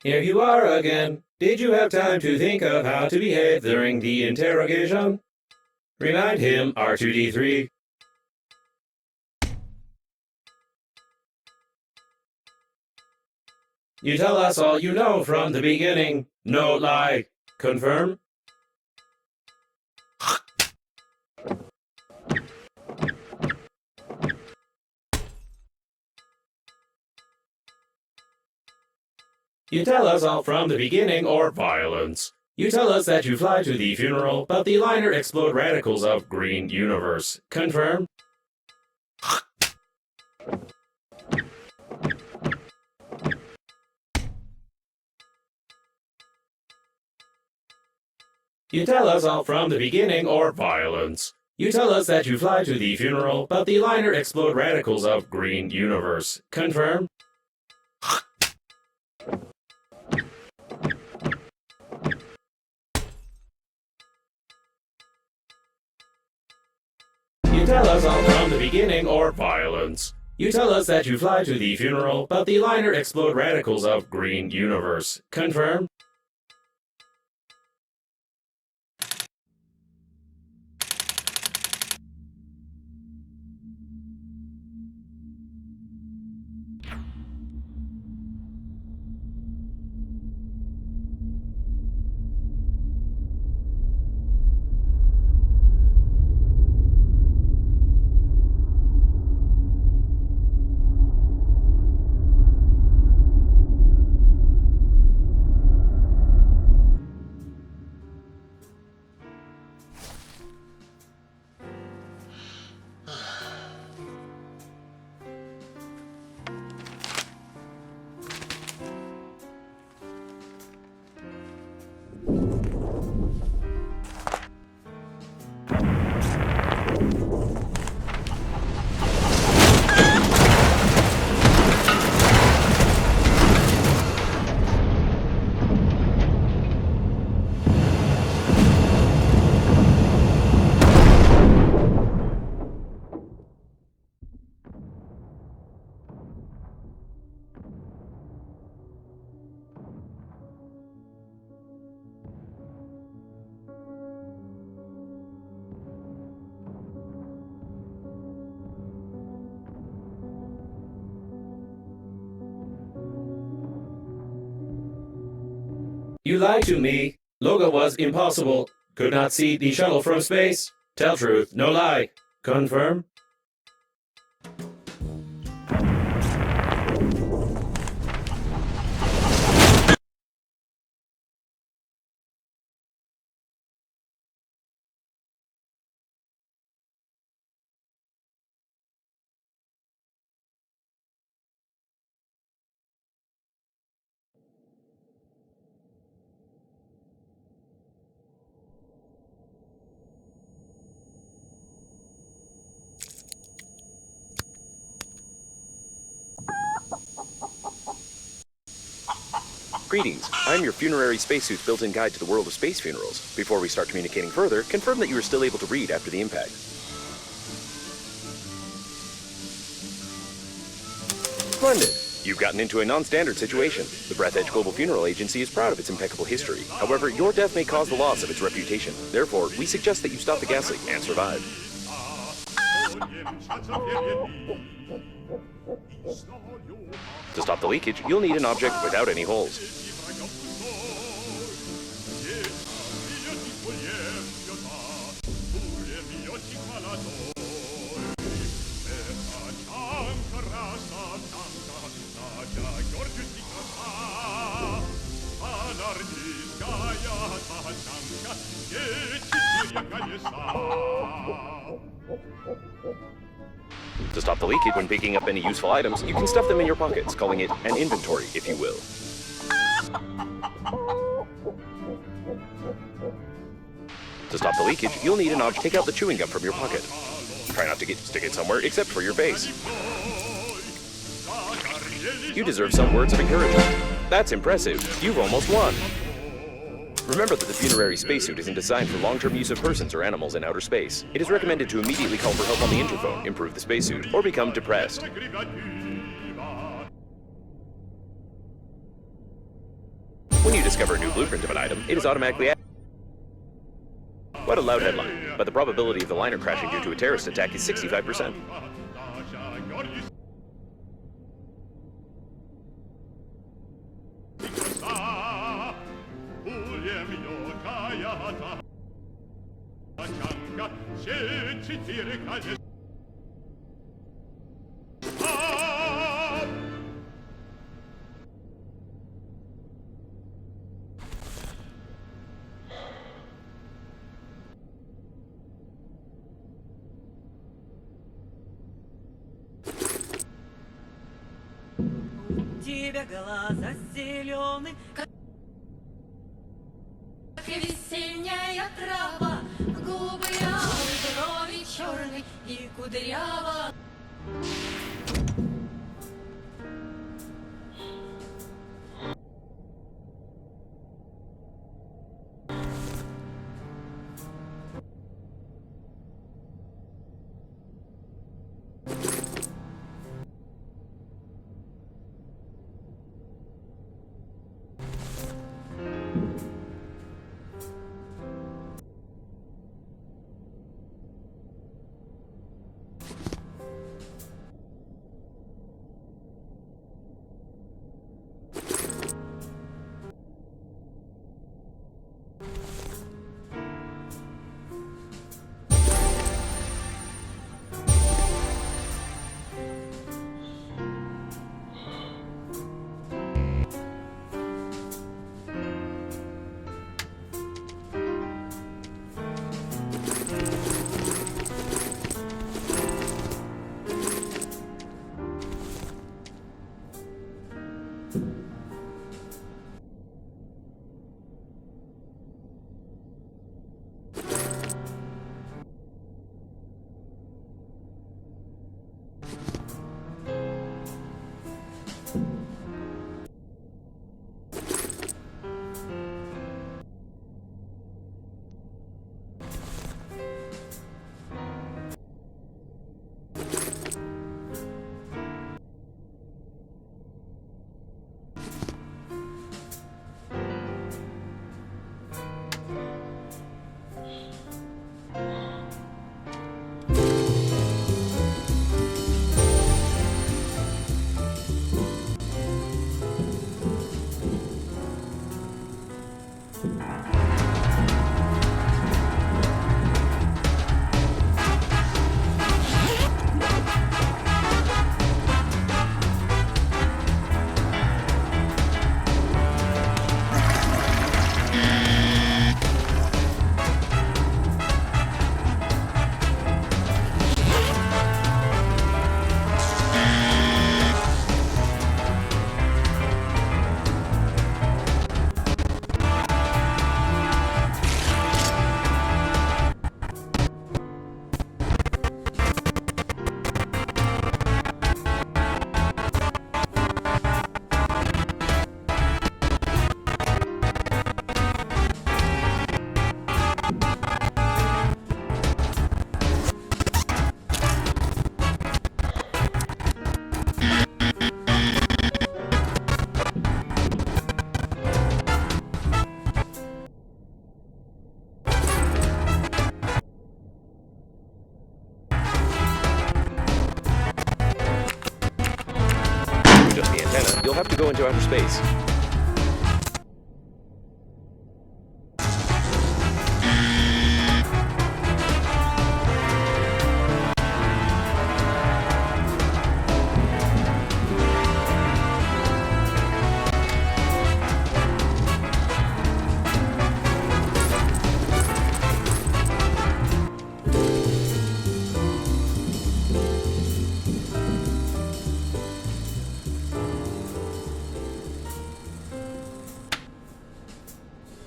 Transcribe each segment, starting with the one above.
Here you are again. Did you have time to think of how to behave during the interrogation? Remind him, R2-D3. You tell us all you know from the beginning. No lie. Confirm? You tell us all from the beginning, or violence. You tell us that you fly to the funeral, but the liner explode radicals of green universe. Confirm? You tell us all from the beginning, or violence. You tell us that you fly to the funeral, but the liner explode radicals of green universe. Confirm? You tell us all from the beginning, or violence. You tell us that you fly to the funeral, but the liner explode radicals of green universe. Confirm? You lied to me. Logo was impossible. Could not see the shuttle from space. Tell truth, no lie. Confirm? Greetings, I'm your funerary spacesuit's built-in guide to the world of space funerals. Before we start communicating further, confirm that you are still able to read after the impact. Splendid! You've gotten into a non-standard situation. The Breathedge Global Funeral Agency is proud of its impeccable history. However, your death may cause the loss of its reputation. Therefore, we suggest that you stop the gas leak and survive. To stop the leakage, you'll need an object without any holes. To stop the leakage when picking up any useful items, you can stuff them in your pockets, calling it an inventory, if you will. To stop the leakage, you'll need an object to take out the chewing gum from your pocket. Try not to stick it somewhere except for your face. You deserve some words of encouragement. That's impressive. You've almost won. Remember that the funerary spacesuit isn't designed for long-term use of persons or animals in outer space. It is recommended to immediately call for help on the interphone, improve the spacesuit, or become depressed. When you discover a new blueprint of an item, it is automatically added. What a loud headline, but the probability of the liner crashing due to a terrorist attack is 65%. Тебя глаза зеленые, как весенняя трава, губы алые, брови черные и кудрява. You'll have to go into outer space.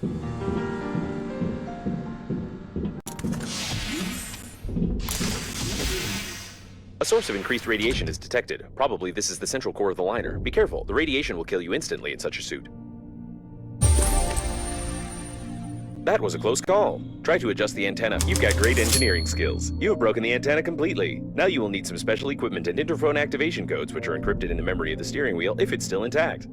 A source of increased radiation is detected. Probably this is the central core of the liner. Be careful, the radiation will kill you instantly in such a suit. That was a close call. Try to adjust the antenna. You've got great engineering skills. You have broken the antenna completely. Now you will need some special equipment and interphone activation codes, which are encrypted in the memory of the steering wheel if it's still intact.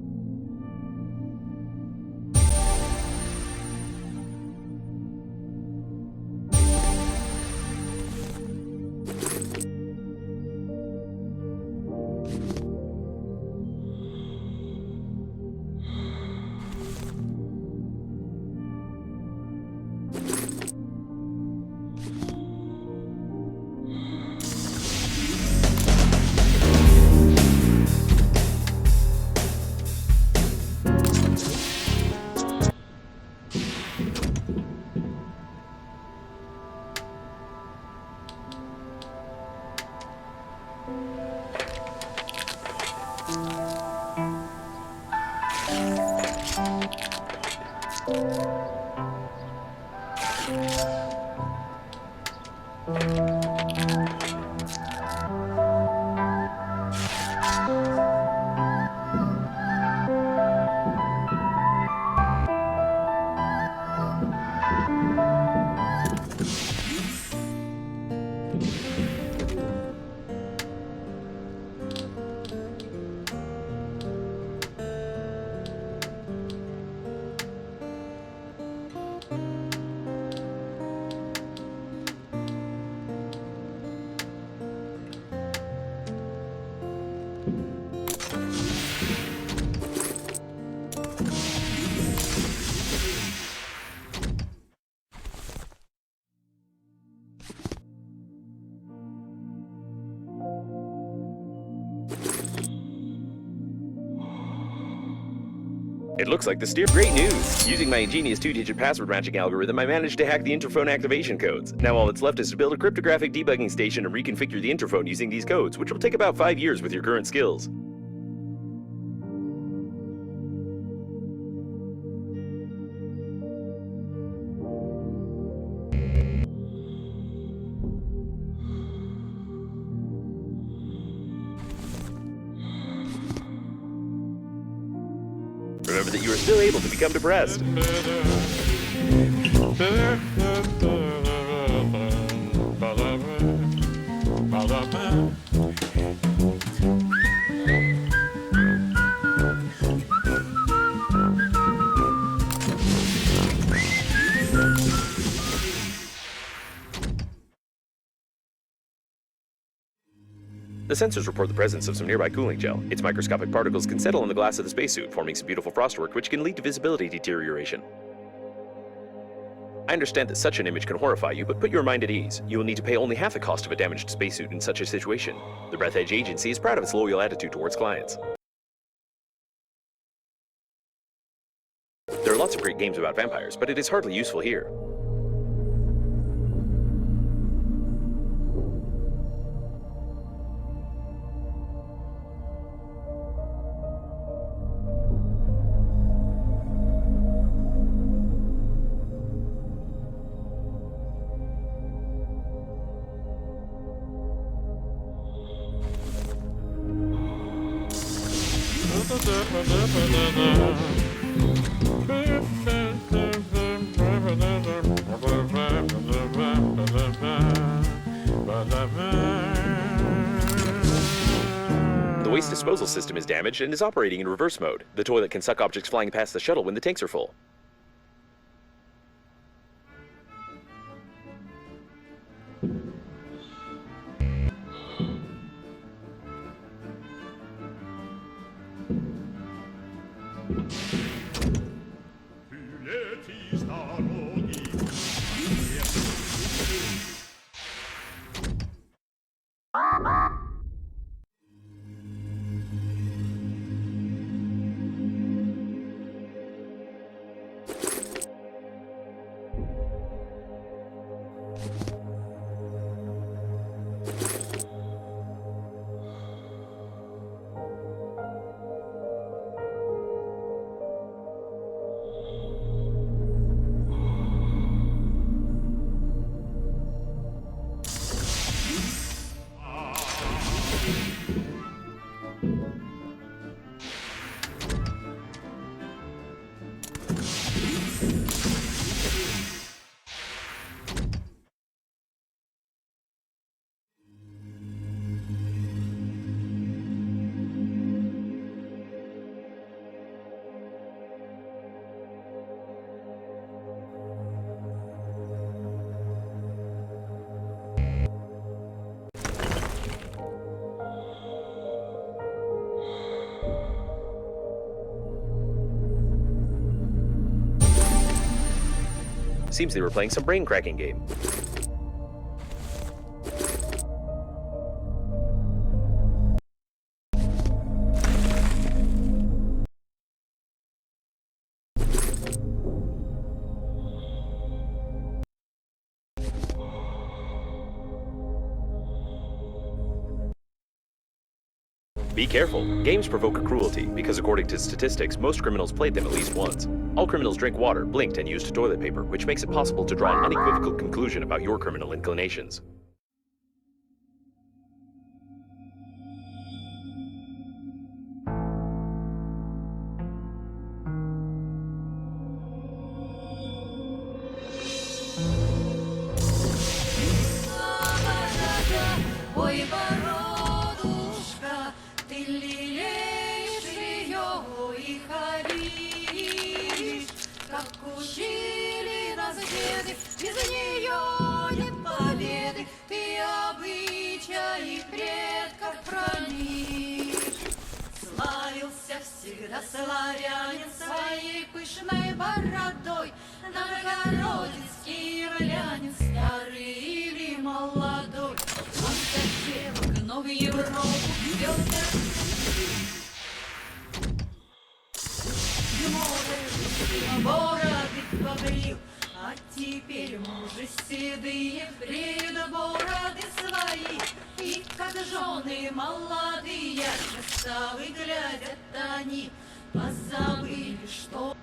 It looks like the steer. Great news! Using my ingenious 2-digit password matching algorithm, I managed to hack the interphone activation codes. Now all that's left is to build a cryptographic debugging station and reconfigure the interphone using these codes, which will take about 5 years with your current skills. Remember that you are still able to become depressed. The sensors report the presence of some nearby cooling gel. Its microscopic particles can settle on the glass of the spacesuit, forming some beautiful frostwork which can lead to visibility deterioration. I understand that such an image can horrify you, but put your mind at ease. You will need to pay only half the cost of a damaged spacesuit in such a situation. The Breathedge agency is proud of its loyal attitude towards clients. There are lots of great games about vampires, but it is hardly useful here. The waste disposal system is damaged and is operating in reverse mode. The toilet can suck objects flying past the shuttle when the tanks are full. Seems they were playing some brain-cracking game. Be careful. Games provoke cruelty because according to statistics, most criminals played them at least once. All criminals drink water, blinked, and used toilet paper, which makes it possible to draw an unequivocal conclusion about your criminal inclinations. Ой, бородушка, ты лелеешь ее и харишь, как учили нас деды, без нее нет победы, ты обычаи предков хранишь. Славился всегда славянин своей пышной бородой, новгородец, киевлянин, старый или молодой. Он хотел но в Европу вез бороды побрил, а теперь мужи седые бреют бороды свои. И как жены молодые, красавы глядят они, позабыли, что...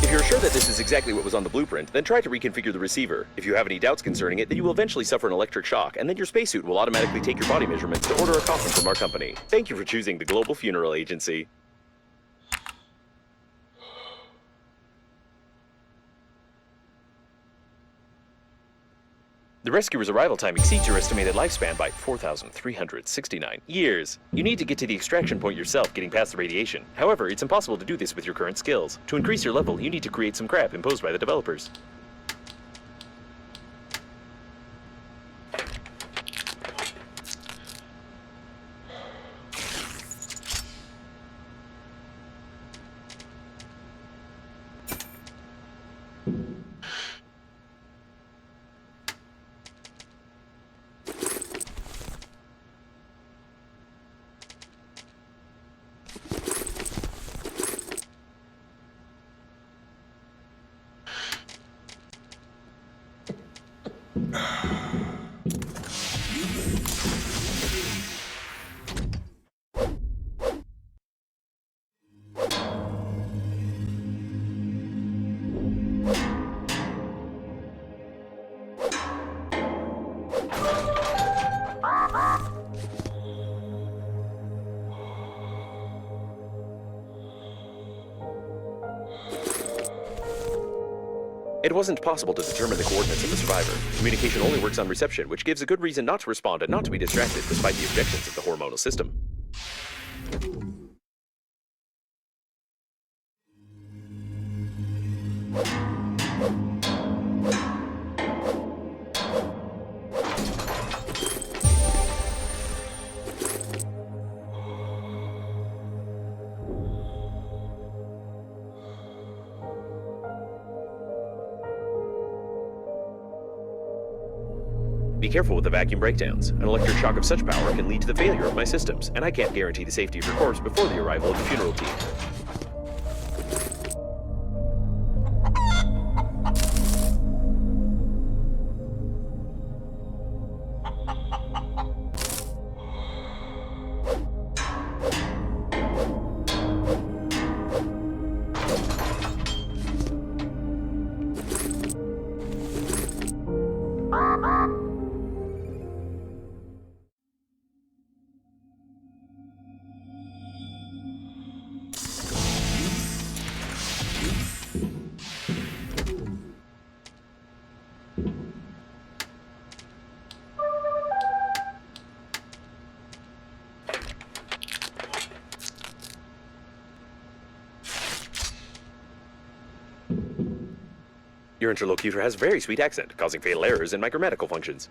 If you're sure that this is exactly what was on the blueprint, then try to reconfigure the receiver. If you have any doubts concerning it, then you will eventually suffer an electric shock, and then your spacesuit will automatically take your body measurements to order a coffin from our company. Thank you for choosing the Global Funeral Agency. The rescuer's arrival time exceeds your estimated lifespan by 4,369 years. You need to get to the extraction point yourself, getting past the radiation. However, it's impossible to do this with your current skills. To increase your level, you need to create some crap imposed by the developers. It wasn't possible to determine the coordinates of the survivor. Communication only works on reception, which gives a good reason not to respond and not to be distracted despite the objections of the hormonal system. Be careful with the vacuum breakdowns. An electric shock of such power can lead to the failure of my systems, and I can't guarantee the safety of your corpse before the arrival of the funeral team. Your interlocutor has a very sweet accent, causing fatal errors in my grammatical functions.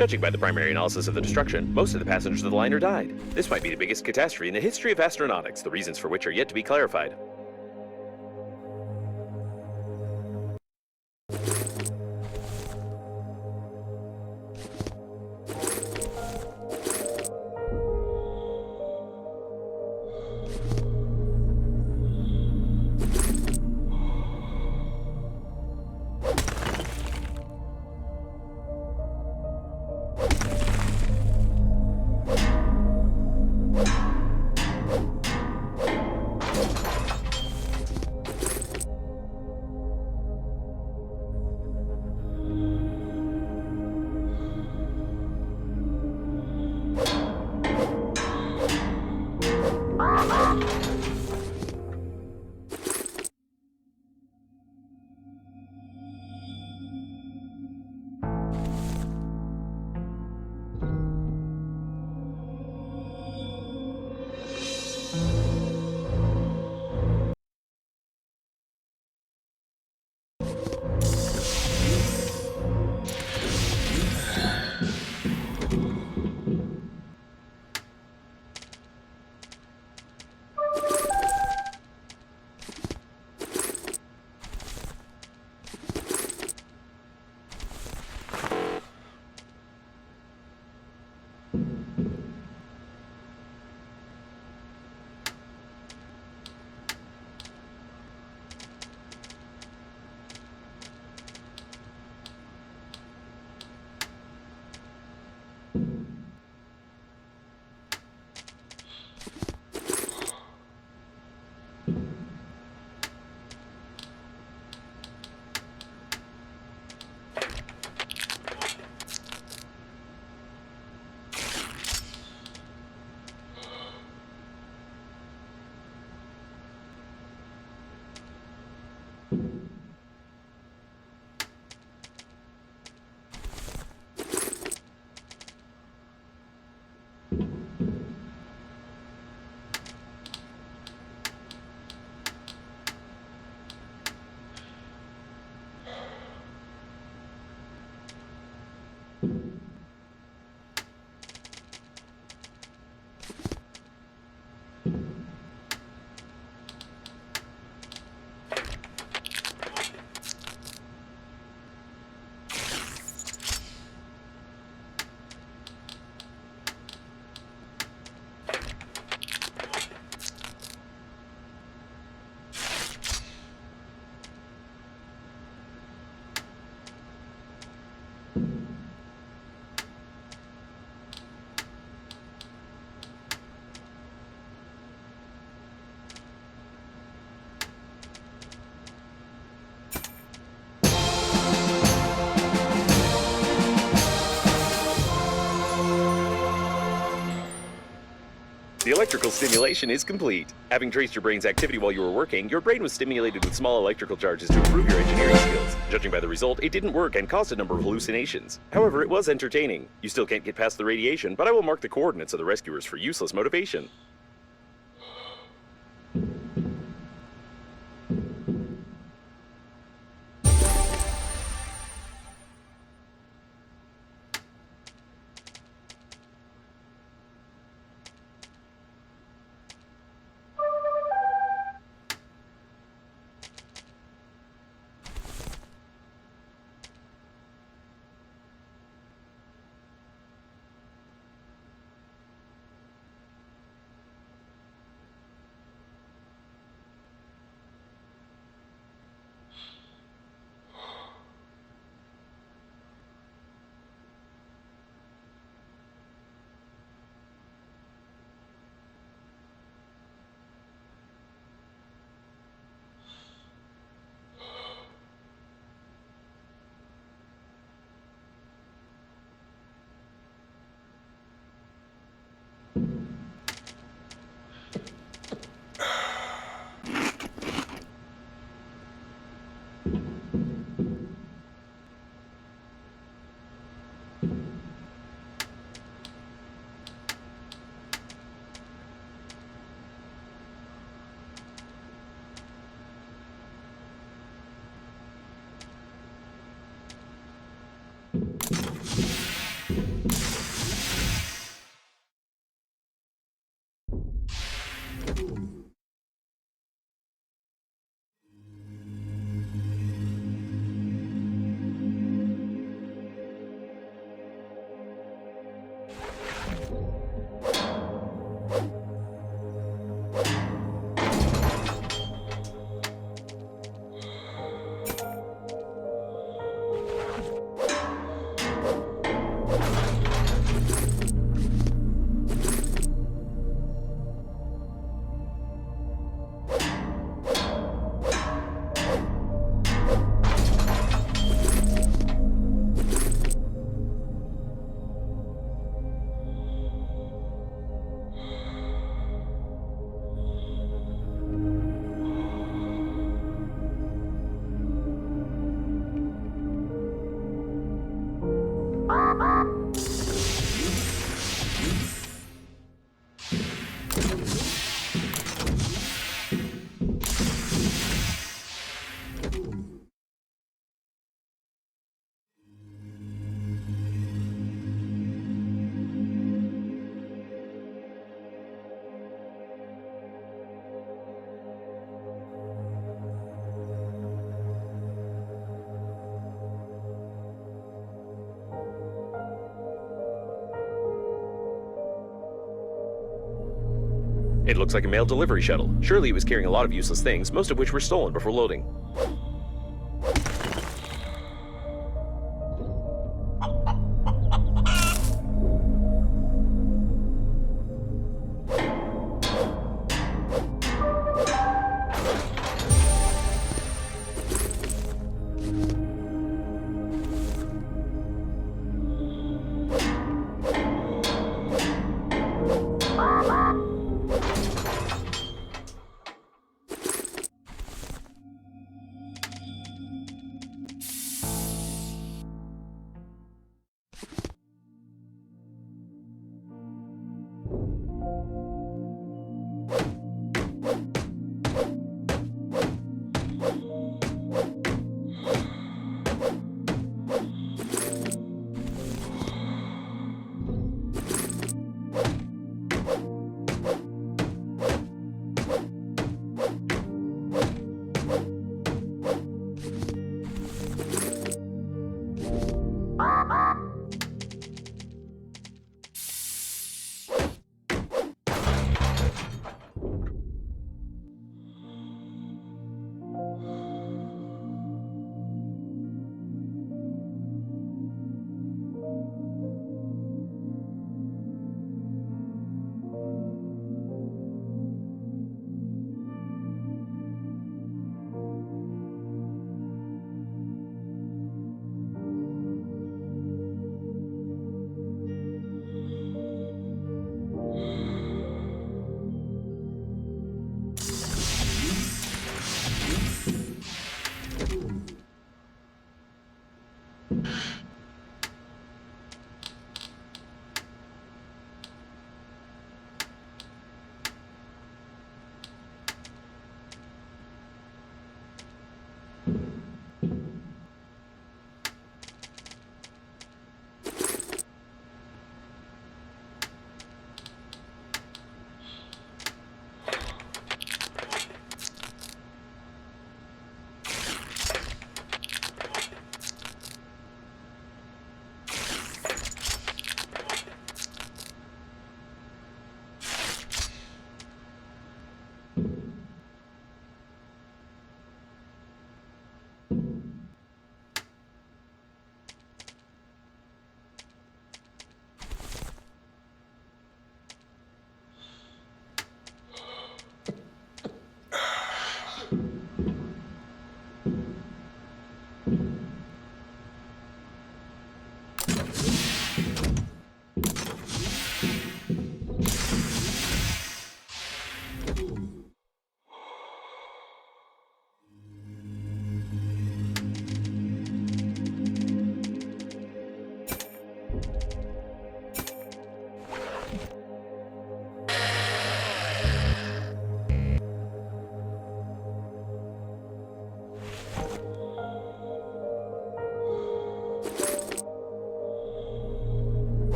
Judging by the primary analysis of the destruction, most of the passengers of the liner died. This might be the biggest catastrophe in the history of astronautics, the reasons for which are yet to be clarified. The electrical stimulation is complete. Having traced your brain's activity while you were working, your brain was stimulated with small electrical charges to improve your engineering skills. Judging by the result, it didn't work and caused a number of hallucinations. However, it was entertaining. You still can't get past the radiation, but I will mark the coordinates of the rescuers for useless motivation. It looks like a mail delivery shuttle. Surely it was carrying a lot of useless things, most of which were stolen before loading.